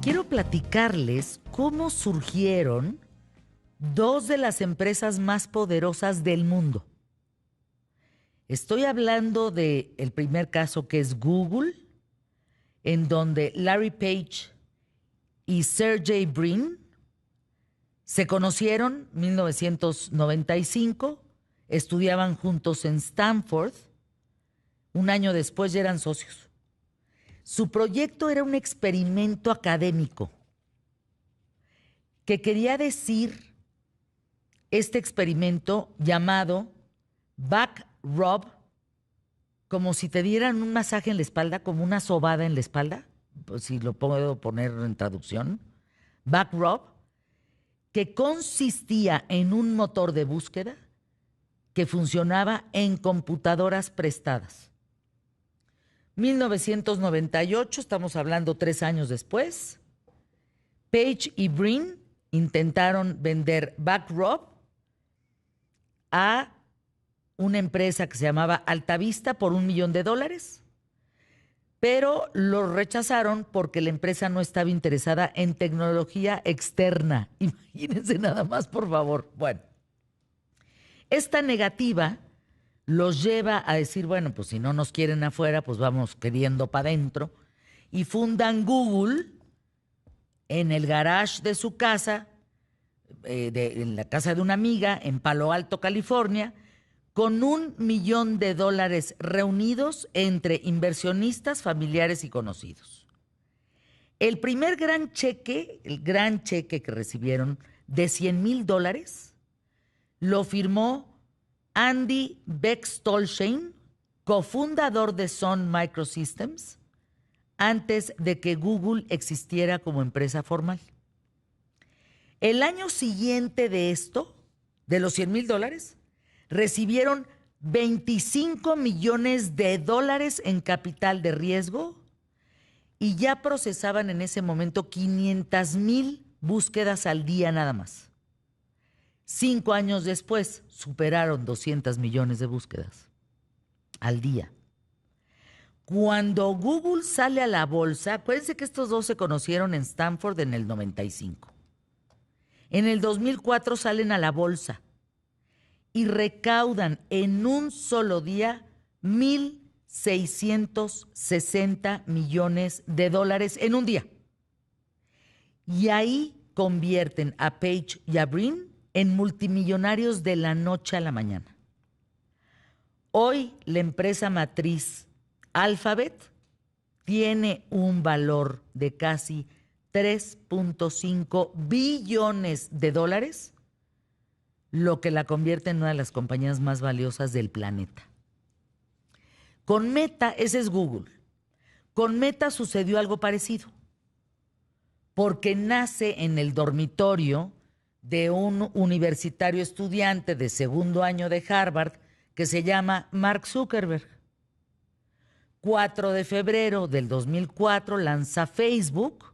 quiero platicarles cómo surgieron dos de las empresas más poderosas del mundo. Estoy hablando del primer caso, que es Google, en donde Larry Page y Sergey Brin se conocieron en 1995, estudiaban juntos en Stanford, un año después ya eran socios. Su proyecto era un experimento académico que quería decir este experimento llamado back rub, como si te dieran un masaje en la espalda, como una sobada en la espalda, pues si lo puedo poner en traducción, back rub, que consistía en un motor de búsqueda que funcionaba en computadoras prestadas. 1998, estamos hablando 3 años después, Page y Brin intentaron vender Backrub a una empresa que se llamaba Altavista por $1 millón, pero lo rechazaron porque la empresa no estaba interesada en tecnología externa. Imagínense nada más, por favor. Bueno, esta negativa los lleva a decir, bueno, pues si no nos quieren afuera, pues vamos queriendo para adentro. Y fundan Google en el garage de su casa, en la casa de una amiga en Palo Alto, California, con $1 millón reunidos entre inversionistas, familiares y conocidos. El primer gran cheque que recibieron de $100,000, lo firmó Andy Bechtolsheim, cofundador de Sun Microsystems, antes de que Google existiera como empresa formal. El año siguiente de esto, de los $100,000, recibieron $25 millones en capital de riesgo y ya procesaban en ese momento 500,000 búsquedas al día nada más. 5 años después, superaron 200 millones de búsquedas al día. Cuando Google sale a la bolsa, acuérdense que estos dos se conocieron en Stanford en el 95. En el 2004 salen a la bolsa y recaudan en un solo día $1,660 millones en un día. Y ahí convierten a Page y a Brin en multimillonarios de la noche a la mañana. Hoy la empresa matriz Alphabet tiene un valor de casi $3.5 billones, lo que la convierte en una de las compañías más valiosas del planeta. Con Meta, ese es Google. Con Meta sucedió algo parecido, porque nace en el dormitorio de un universitario estudiante de segundo año de Harvard que se llama Mark Zuckerberg. 4 de febrero del 2004 lanza Facebook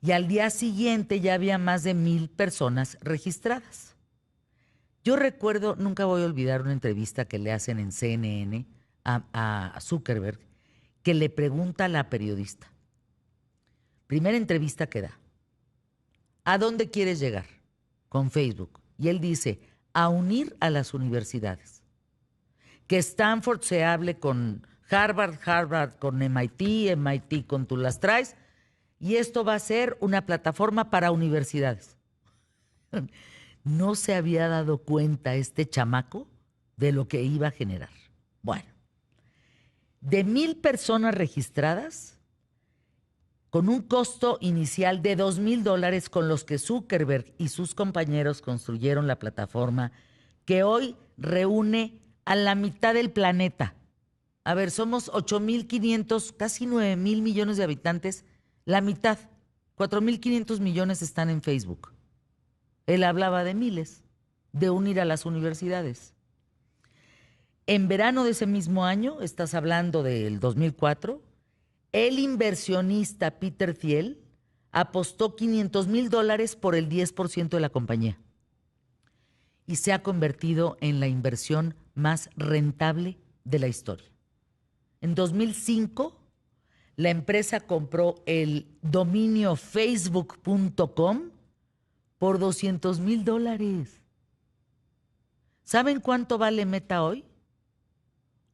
y al día siguiente ya había más de 1,000 personas registradas. Yo recuerdo, nunca voy a olvidar una entrevista que le hacen en CNN a Zuckerberg, que le pregunta a la periodista, primera entrevista que da, ¿a dónde quieres llegar con Facebook? Y él dice, a unir a las universidades. Que Stanford se hable con Harvard, Harvard con MIT, MIT con tú las traes, y esto va a ser una plataforma para universidades. No se había dado cuenta este chamaco de lo que iba a generar. Bueno, de 1,000 personas registradas, con un costo inicial de $2,000 con los que Zuckerberg y sus compañeros construyeron la plataforma que hoy reúne a la mitad del planeta. A ver, somos 8,500, casi 9,000 millones de habitantes, la mitad, 4,500 millones están en Facebook. Él hablaba de miles, de unir a las universidades. En verano de ese mismo año, estás hablando del 2004, el inversionista Peter Thiel apostó $500,000 por el 10% de la compañía y se ha convertido en la inversión más rentable de la historia. En 2005, la empresa compró el dominio facebook.com por $200,000. ¿Saben cuánto vale Meta hoy?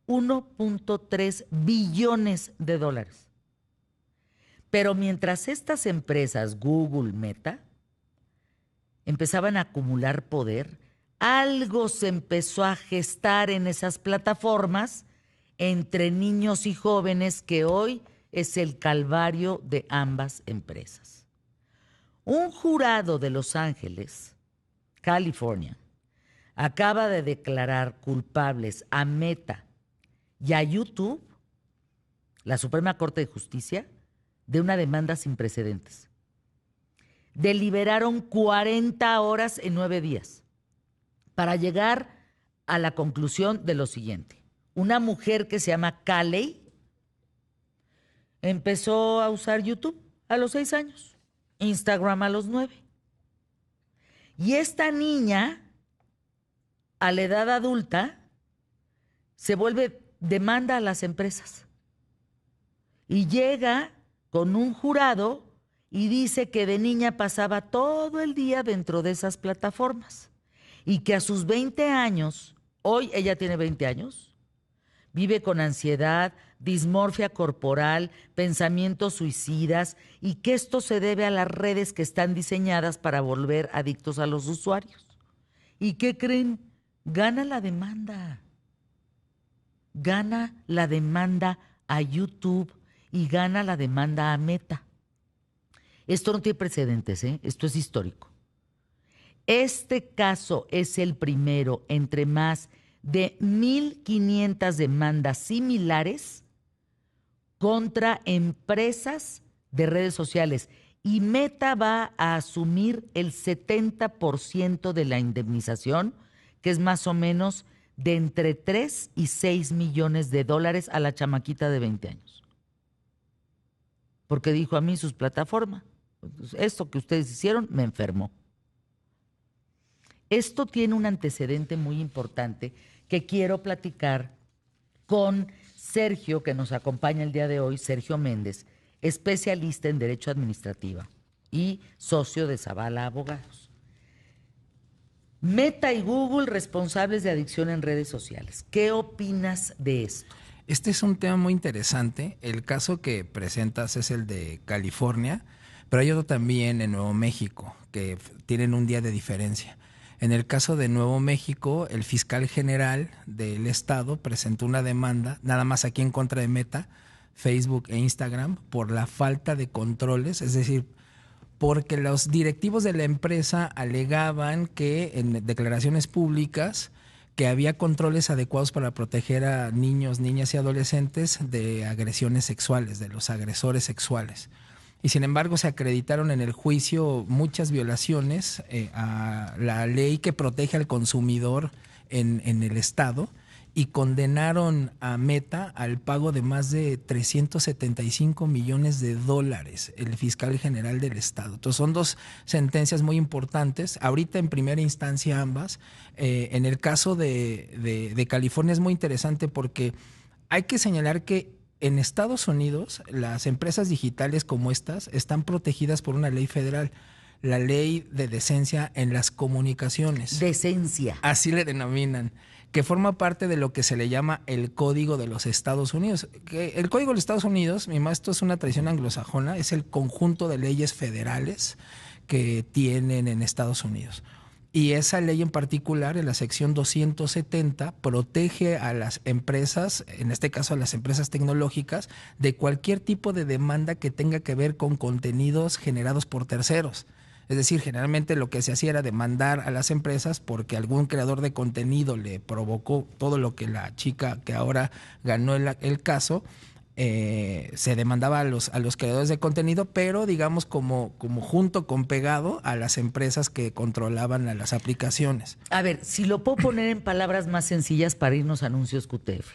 1.3 billones de dólares. Pero mientras estas empresas, Google, Meta, empezaban a acumular poder, algo se empezó a gestar en esas plataformas entre niños y jóvenes que hoy es el calvario de ambas empresas. Un jurado de Los Ángeles, California, acaba de declarar culpables a Meta y a YouTube, la Suprema Corte de Justicia, de una demanda sin precedentes. Deliberaron 40 horas en 9 días para llegar a la conclusión de lo siguiente. Una mujer que se llama Calley empezó a usar YouTube a los 6 años, Instagram a los 9. Y esta niña, a la edad adulta, se vuelve demanda a las empresas. Y llega con un jurado y dice que de niña pasaba todo el día dentro de esas plataformas y que a sus 20 años, hoy ella tiene 20 años, vive con ansiedad, dismorfia corporal, pensamientos suicidas y que esto se debe a las redes que están diseñadas para volver adictos a los usuarios. ¿Y qué creen? Gana la demanda. Gana la demanda a YouTube y gana la demanda a Meta. Esto no tiene precedentes, esto es histórico. Este caso es el primero entre más de 1,500 demandas similares contra empresas de redes sociales. Y Meta va a asumir el 70% de la indemnización, que es más o menos de entre 3 y 6 millones de dólares a la chamaquita de 20 años. Porque dijo a mí sus plataformas, esto que ustedes hicieron me enfermó. Esto tiene un antecedente muy importante que quiero platicar con Sergio, que nos acompaña el día de hoy, Sergio Méndez, especialista en Derecho Administrativo y socio de Zavala Abogados. Meta y Google responsables de adicción en redes sociales. ¿Qué opinas de esto? Este es un tema muy interesante. El caso que presentas es el de California, pero hay otro también en Nuevo México, que tienen un día de diferencia. En el caso de Nuevo México, el fiscal general del estado presentó una demanda, nada más aquí en contra de Meta, Facebook e Instagram, por la falta de controles, es decir, porque los directivos de la empresa alegaban que en declaraciones públicas que había controles adecuados para proteger a niños, niñas y adolescentes de agresiones sexuales, de los agresores sexuales. Y sin embargo se acreditaron en el juicio muchas violaciones a la ley que protege al consumidor en el estado y condenaron a Meta al pago de más de 375 millones de dólares, el fiscal general del estado. Entonces son dos sentencias muy importantes, ahorita en primera instancia ambas. En el caso de California es muy interesante porque hay que señalar que en Estados Unidos las empresas digitales como estas están protegidas por una ley federal, la ley de decencia en las comunicaciones. Decencia. Así le denominan, que forma parte de lo que se le llama el Código de los Estados Unidos. El Código de los Estados Unidos, esto es una tradición anglosajona, es el conjunto de leyes federales que tienen en Estados Unidos. Y esa ley en particular, en la sección 270, protege a las empresas, en este caso a las empresas tecnológicas, de cualquier tipo de demanda que tenga que ver con contenidos generados por terceros. Es decir, generalmente lo que se hacía era demandar a las empresas porque algún creador de contenido le provocó todo lo que la chica que ahora ganó el caso, se demandaba a los creadores de contenido, pero digamos como junto con pegado a las empresas que controlaban a las aplicaciones. A ver, si lo puedo poner en palabras más sencillas para irnos a anuncios QTF.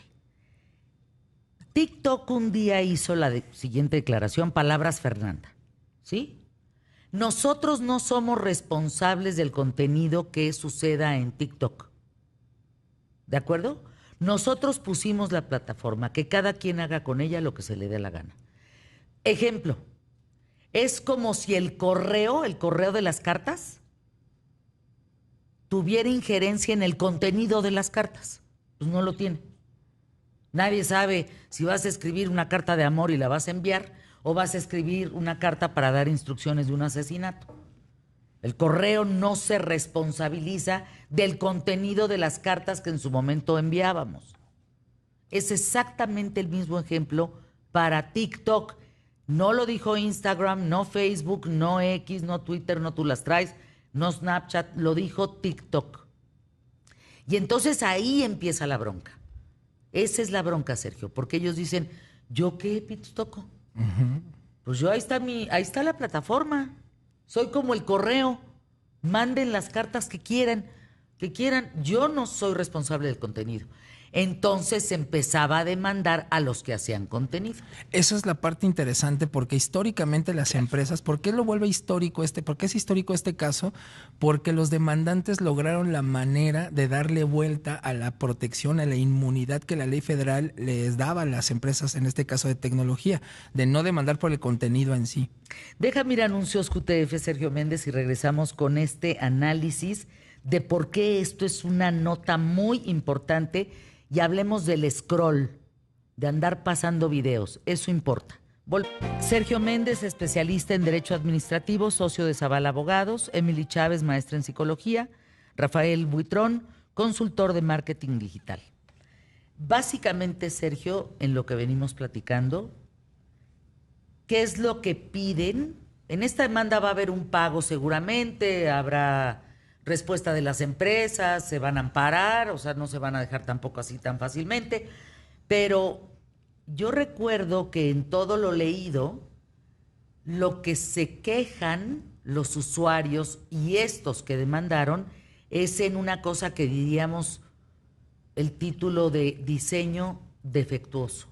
TikTok un día hizo la siguiente declaración, palabras Fernanda, ¿sí? Nosotros no somos responsables del contenido que suceda en TikTok. ¿De acuerdo? Nosotros pusimos la plataforma, que cada quien haga con ella lo que se le dé la gana. Ejemplo, es como si el correo de las cartas, tuviera injerencia en el contenido de las cartas. Pues no lo tiene. Nadie sabe si vas a escribir una carta de amor y la vas a enviar o vas a escribir una carta para dar instrucciones de un asesinato. El correo no se responsabiliza del contenido de las cartas que en su momento enviábamos. Es exactamente el mismo ejemplo para TikTok. No lo dijo Instagram, no Facebook, no X, no Twitter, no Tú las traes, no Snapchat, lo dijo TikTok. Y entonces ahí empieza la bronca. Esa es la bronca, Sergio, porque ellos dicen, ¿yo qué pitos toco? Pues yo ahí está la plataforma. Soy como el correo. Manden las cartas que quieran. Yo no soy responsable del contenido. Entonces se empezaba a demandar a los que hacían contenido. Esa es la parte interesante porque históricamente las empresas, ¿por qué lo vuelve histórico por qué es histórico este caso? Porque los demandantes lograron la manera de darle vuelta a la protección, a la inmunidad que la ley federal les daba a las empresas, en este caso de tecnología, de no demandar por el contenido en sí. Déjame ir a anuncios QTF, Sergio Méndez, y regresamos con este análisis de por qué esto es una nota muy importante. Y hablemos del scroll, de andar pasando videos. Eso importa. Sergio Méndez, especialista en Derecho Administrativo, socio de Zavala Abogados. Emily Chávez, maestra en Psicología. Rafael Buitrón, consultor de Marketing Digital. Básicamente, Sergio, en lo que venimos platicando, ¿qué es lo que piden? En esta demanda va a haber un pago seguramente, habrá respuesta de las empresas, se van a amparar, o sea, no se van a dejar tampoco así tan fácilmente, pero yo recuerdo que en todo lo leído, lo que se quejan los usuarios y estos que demandaron es en una cosa que diríamos el título de diseño defectuoso.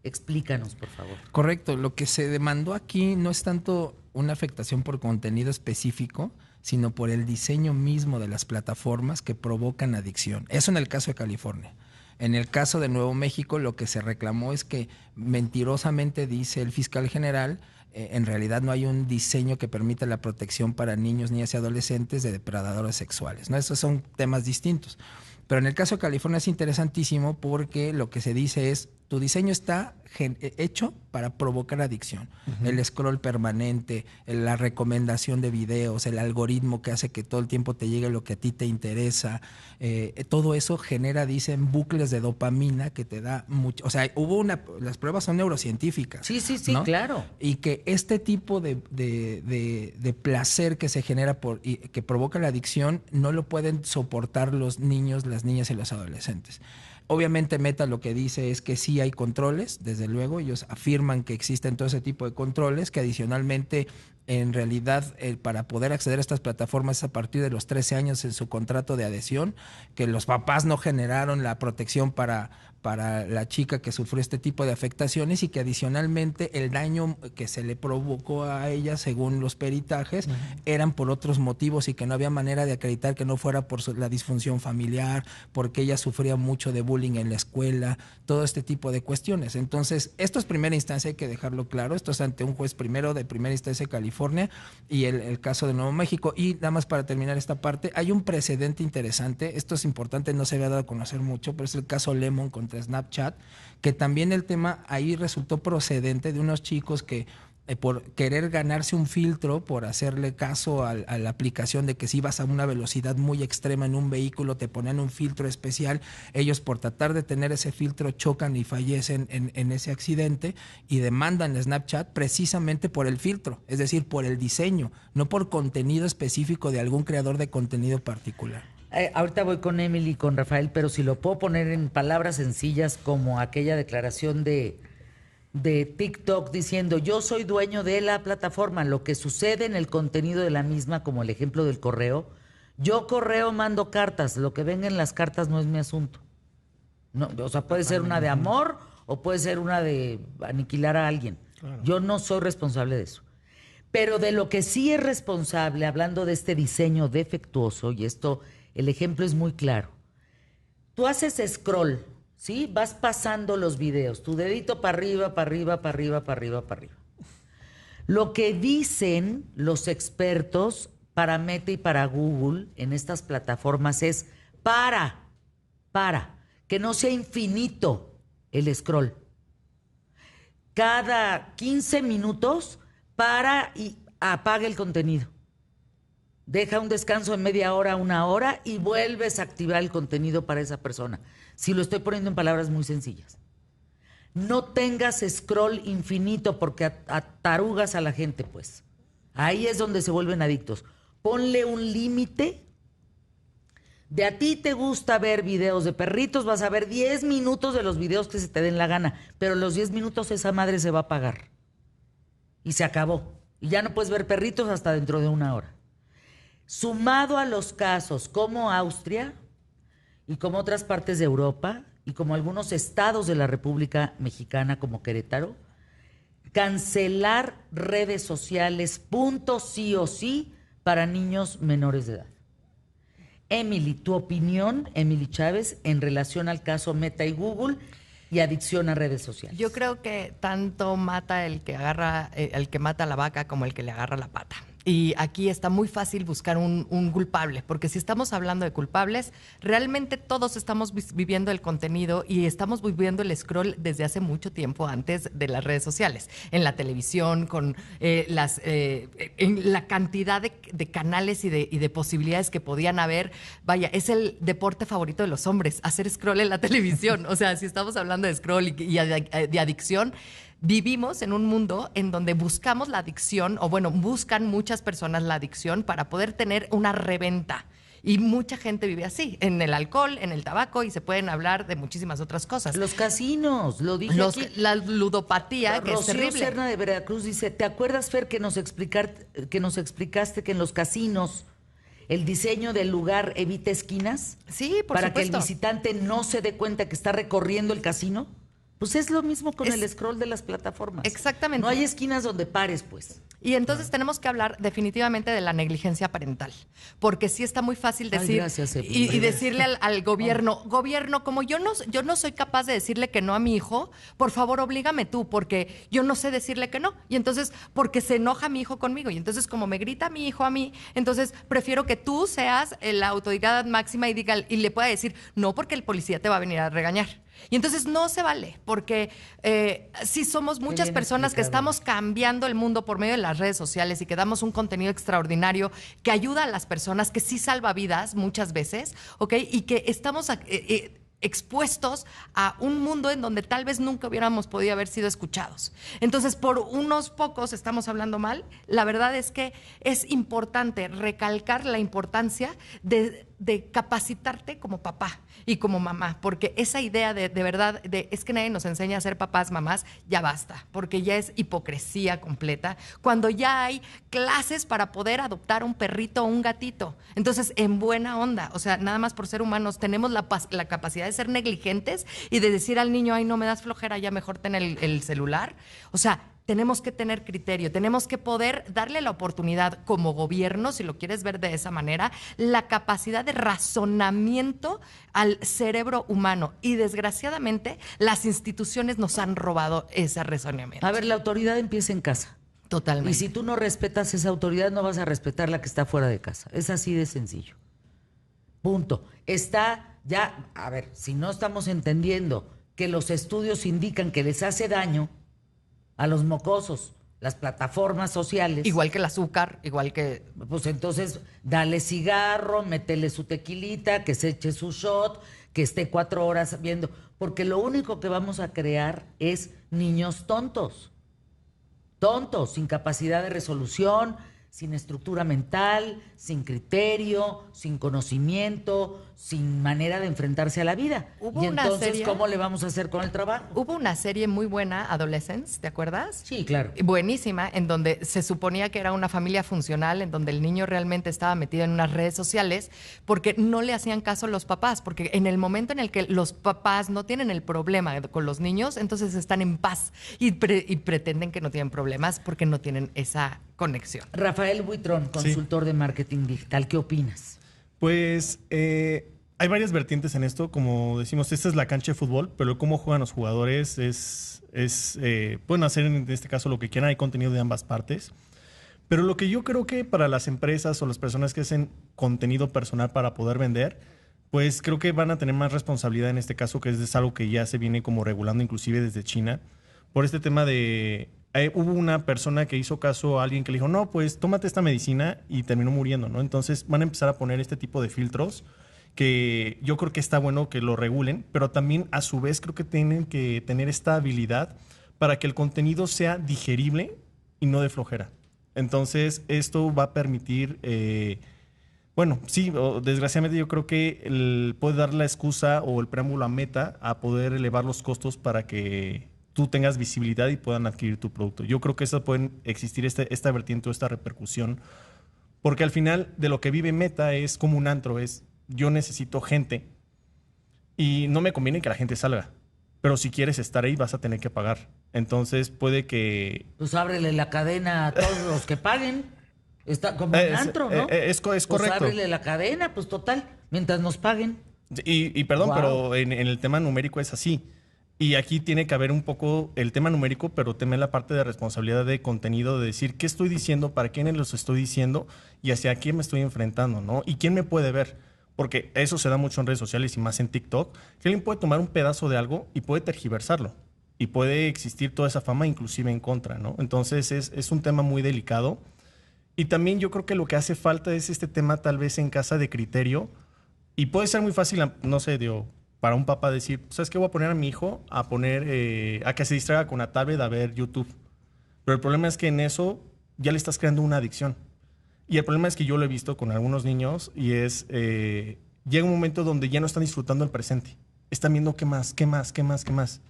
Explícanos, por favor. Correcto, lo que se demandó aquí no es tanto una afectación por contenido específico, sino por el diseño mismo de las plataformas que provocan adicción. Eso en el caso de California. En el caso de Nuevo México, lo que se reclamó es que mentirosamente dice el fiscal general, en realidad no hay un diseño que permita la protección para niños, niñas y adolescentes de depredadores sexuales, ¿no? Esos son temas distintos. Pero en el caso de California es interesantísimo porque lo que se dice es, tu diseño está hecho para provocar adicción. El scroll permanente, la recomendación de videos, el algoritmo que hace que todo el tiempo te llegue lo que a ti te interesa, todo eso genera, dicen, bucles de dopamina que te da mucho. O sea, las pruebas son neurocientíficas. Sí, ¿no? Claro. Y que este tipo de placer que se genera y que provoca la adicción no lo pueden soportar los niños, las niñas y los adolescentes. Obviamente Meta lo que dice es que sí hay controles, desde luego, ellos afirman que existen todo ese tipo de controles, que adicionalmente en realidad para poder acceder a estas plataformas es a partir de los 13 años en su contrato de adhesión, que los papás no generaron la protección para la chica que sufrió este tipo de afectaciones y que adicionalmente el daño que se le provocó a ella, según los peritajes, eran por otros motivos y que no había manera de acreditar que no fuera por la disfunción familiar, porque ella sufría mucho de bullying en la escuela, todo este tipo de cuestiones. Entonces, esto es primera instancia, hay que dejarlo claro, esto es ante un juez primero de primera instancia de California y el caso de Nuevo México. Y nada más para terminar esta parte, hay un precedente interesante, esto es importante, no se había dado a conocer mucho, pero es el caso Lemon contra Snapchat, que también el tema ahí resultó procedente de unos chicos que por querer ganarse un filtro, por hacerle caso a la aplicación de que si ibas a una velocidad muy extrema en un vehículo te ponían un filtro especial, ellos por tratar de tener ese filtro chocan y fallecen en ese accidente y demandan a Snapchat precisamente por el filtro, es decir, por el diseño, no por contenido específico de algún creador de contenido particular. Ahorita voy con Emily y con Rafael, pero si lo puedo poner en palabras sencillas como aquella declaración de TikTok diciendo yo soy dueño de la plataforma, lo que sucede en el contenido de la misma, como el ejemplo del correo, yo correo mando cartas, lo que venga en las cartas no es mi asunto. No, o sea, puede ser una de amor o puede ser una de aniquilar a alguien. Claro. Yo no soy responsable de eso. Pero de lo que sí es responsable, hablando de este diseño defectuoso, y esto, el ejemplo es muy claro. Tú haces scroll, ¿sí? Vas pasando los videos, tu dedito para arriba, para arriba, para arriba, para arriba, para arriba. Lo que dicen los expertos para Meta y para Google en estas plataformas es que no sea infinito el scroll. Cada 15 minutos para y apaga el contenido. Deja un descanso de media hora, una hora y vuelves a activar el contenido para esa persona. Si lo estoy poniendo en palabras muy sencillas. No tengas scroll infinito porque atarugas a la gente, pues. Ahí es donde se vuelven adictos. Ponle un límite. De a ti te gusta ver videos de perritos, vas a ver 10 minutos de los videos que se te den la gana, pero los 10 minutos esa madre se va a apagar. Y se acabó. Y ya no puedes ver perritos hasta dentro de una hora. Sumado a los casos como Austria y como otras partes de Europa y como algunos estados de la República Mexicana como Querétaro, cancelar redes sociales, punto sí o sí, para niños menores de edad. Emily, tu opinión, Emily Chávez, en relación al caso Meta y Google y adicción a redes sociales. Yo creo que tanto mata el que mata a la vaca como el que le agarra la pata. Y aquí está muy fácil buscar un culpable, porque si estamos hablando de culpables, realmente todos estamos viviendo el contenido y estamos viviendo el scroll desde hace mucho tiempo antes de las redes sociales. En la televisión, con en la cantidad de canales y de posibilidades que podían haber. Vaya, es el deporte favorito de los hombres, hacer scroll en la televisión. O sea, si estamos hablando de scroll y de adicción, vivimos en un mundo en donde buscamos la adicción, o bueno, buscan muchas personas la adicción para poder tener una reventa. Y mucha gente vive así, en el alcohol, en el tabaco, y se pueden hablar de muchísimas otras cosas. Los casinos, lo dije aquí. La ludopatía, que Rocío es terrible. Serna de Veracruz dice, ¿te acuerdas, Fer, que nos explicaste que en los casinos el diseño del lugar evita esquinas? Sí, por para supuesto. que el visitante no se dé cuenta que está recorriendo el casino. Pues es lo mismo con el scroll de las plataformas. Exactamente. No hay esquinas donde pares, pues. Y entonces tenemos que hablar definitivamente de la negligencia parental, porque sí está muy fácil decir gracias, y decirle al gobierno, como yo no soy capaz de decirle que no a mi hijo, por favor oblígame tú, porque yo no sé decirle que no. Y entonces, porque se enoja mi hijo conmigo, y entonces como me grita mi hijo a mí, entonces prefiero que tú seas la autoridad máxima y le pueda decir, no, porque el policía te va a venir a regañar. Y entonces no se vale, porque sí somos muchas personas que estamos cambiando el mundo por medio de las redes sociales y que damos un contenido extraordinario que ayuda a las personas, que sí salva vidas muchas veces, ¿ok? Y que estamos expuestos a un mundo en donde tal vez nunca hubiéramos podido haber sido escuchados. Entonces, por unos pocos estamos hablando mal. La verdad es que es importante recalcar la importancia de capacitarte como papá y como mamá, porque esa idea de verdad, es que nadie nos enseña a ser papás, mamás, ya basta, porque ya es hipocresía completa, cuando ya hay clases para poder adoptar un perrito o un gatito. Entonces, en buena onda, o sea, nada más por ser humanos, tenemos la capacidad de ser negligentes y de decir al niño, ay, no me das flojera, ya mejor ten el celular. O sea, tenemos que tener criterio, tenemos que poder darle la oportunidad como gobierno, si lo quieres ver de esa manera, la capacidad de razonamiento al cerebro humano. Y desgraciadamente, las instituciones nos han robado ese razonamiento. A ver, la autoridad empieza en casa. Totalmente. Y si tú no respetas esa autoridad, no vas a respetar la que está fuera de casa. Es así de sencillo. Punto. Está ya, a ver, si no estamos entendiendo que los estudios indican que les hace daño a los mocosos las plataformas sociales. Igual que el azúcar, igual que... Pues entonces, dale cigarro, métele su tequilita, que se eche su shot, que esté 4 horas viendo. Porque lo único que vamos a crear es niños tontos. Tontos, sin capacidad de resolución, sin estructura mental, sin criterio, sin conocimiento, sin manera de enfrentarse a la vida. Y entonces, ¿cómo le vamos a hacer con el trabajo? Hubo una serie muy buena, Adolescence, ¿te acuerdas? Sí, claro. Buenísima, en donde se suponía que era una familia funcional, en donde el niño realmente estaba metido en unas redes sociales, porque no le hacían caso a los papás, porque en el momento en el que los papás no tienen el problema con los niños, entonces están en paz y pretenden que no tienen problemas porque no tienen esa conexión. Rafael Buitrón, consultor de marketing digital, ¿qué opinas? Pues Hay varias vertientes en esto, como decimos, esta es la cancha de fútbol, pero cómo juegan los jugadores pueden hacer en este caso lo que quieran, hay contenido de ambas partes. Pero lo que yo creo que para las empresas o las personas que hacen contenido personal para poder vender, pues creo que van a tener más responsabilidad en este caso, que es algo que ya se viene como regulando inclusive desde China, por este tema de... hubo una persona que hizo caso a alguien que le dijo, no, pues tómate esta medicina y terminó muriendo, ¿no? Entonces van a empezar a poner este tipo de filtros que yo creo que está bueno que lo regulen, pero también a su vez creo que tienen que tener esta habilidad para que el contenido sea digerible y no de flojera. Entonces esto va a permitir, bueno, sí, desgraciadamente yo creo que puede dar la excusa o el preámbulo a Meta a poder elevar los costos para que tú tengas visibilidad y puedan adquirir tu producto. Yo creo que eso pueden existir esta vertiente o esta repercusión, porque al final de lo que vive Meta es como un antro, yo necesito gente y no me conviene que la gente salga, pero si quieres estar ahí vas a tener que pagar. Entonces puede que... Pues ábrele la cadena a todos los que paguen. Está como un antro, ¿no? Es Pues correcto. ábrele la cadena, pues total, mientras nos paguen. Y perdón, Wow. pero en el tema numérico es así. Y aquí tiene que haber un poco el tema numérico, pero también la parte de responsabilidad de contenido, de decir qué estoy diciendo, para quiénes los estoy diciendo y hacia quién me estoy enfrentando, ¿no? Y quién me puede ver. Porque eso se da mucho en redes sociales y más en TikTok, que alguien puede tomar un pedazo de algo y puede tergiversarlo. Y puede existir toda esa fama inclusive en contra, ¿no? Entonces es un tema muy delicado. Y también yo creo que lo que hace falta es este tema tal vez en casa de criterio. Y puede ser muy fácil, no sé, digo, para un papá decir, ¿sabes qué? Voy a poner a mi hijo a que se distraiga con la tablet a ver YouTube. Pero el problema es que en eso ya le estás creando una adicción. Y el problema es que yo lo he visto con algunos niños y llega un momento donde ya no están disfrutando el presente. Están viendo qué más, qué más, qué más, qué más.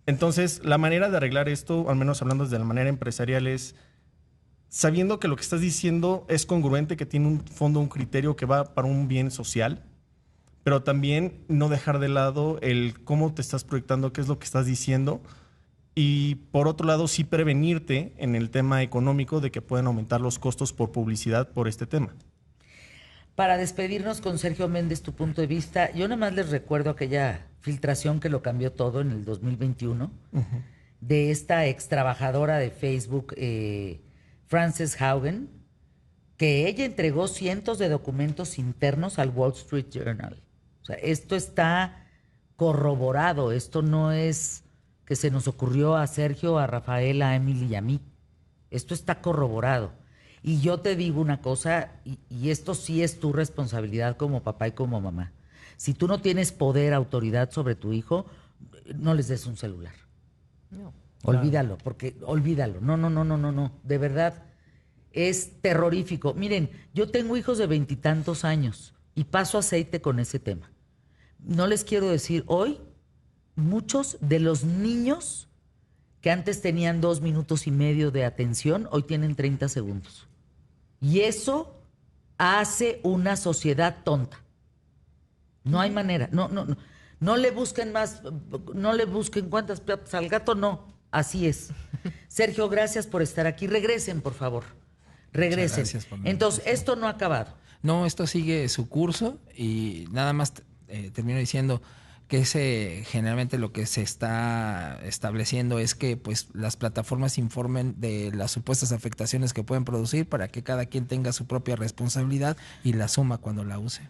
Entonces, la manera de arreglar esto, al menos hablando desde la manera empresarial, es sabiendo que lo que estás diciendo es congruente, que tiene un fondo, un criterio que va para un bien social, pero también no dejar de lado el cómo te estás proyectando, qué es lo que estás diciendo. Y por otro lado, sí prevenirte en el tema económico de que pueden aumentar los costos por publicidad por este tema. Para despedirnos con Sergio Méndez, tu punto de vista, yo nada más les recuerdo aquella filtración que lo cambió todo en el 2021, de esta ex trabajadora de Facebook, Frances Haugen, que ella entregó cientos de documentos internos al Wall Street Journal. O sea, esto está corroborado, esto no es que se nos ocurrió a Sergio, a Rafael, a Emily y a mí. Esto está corroborado. Y yo te digo una cosa, y esto sí es tu responsabilidad como papá y como mamá. Si tú no tienes poder, autoridad sobre tu hijo, no les des un celular. No. Olvídalo, porque olvídalo. No, no, no, no, no, no. De verdad, es terrorífico. Miren, yo tengo hijos de 20 y tantos años y paso aceite con ese tema. No les quiero decir, hoy muchos de los niños que antes tenían 2 minutos y medio de atención, hoy tienen 30 segundos. Y eso hace una sociedad tonta. No hay manera. No, no, no. No le busquen más, no le busquen cuántas patas al gato, no. Así es. Sergio, gracias por estar aquí. Regresen, por favor. Regresen. Gracias por la Entonces, invitación. esto no ha acabado. No, esto sigue su curso y nada más termino diciendo que generalmente lo que se está estableciendo es que pues las plataformas informen de las supuestas afectaciones que pueden producir para que cada quien tenga su propia responsabilidad y la asuma cuando la use.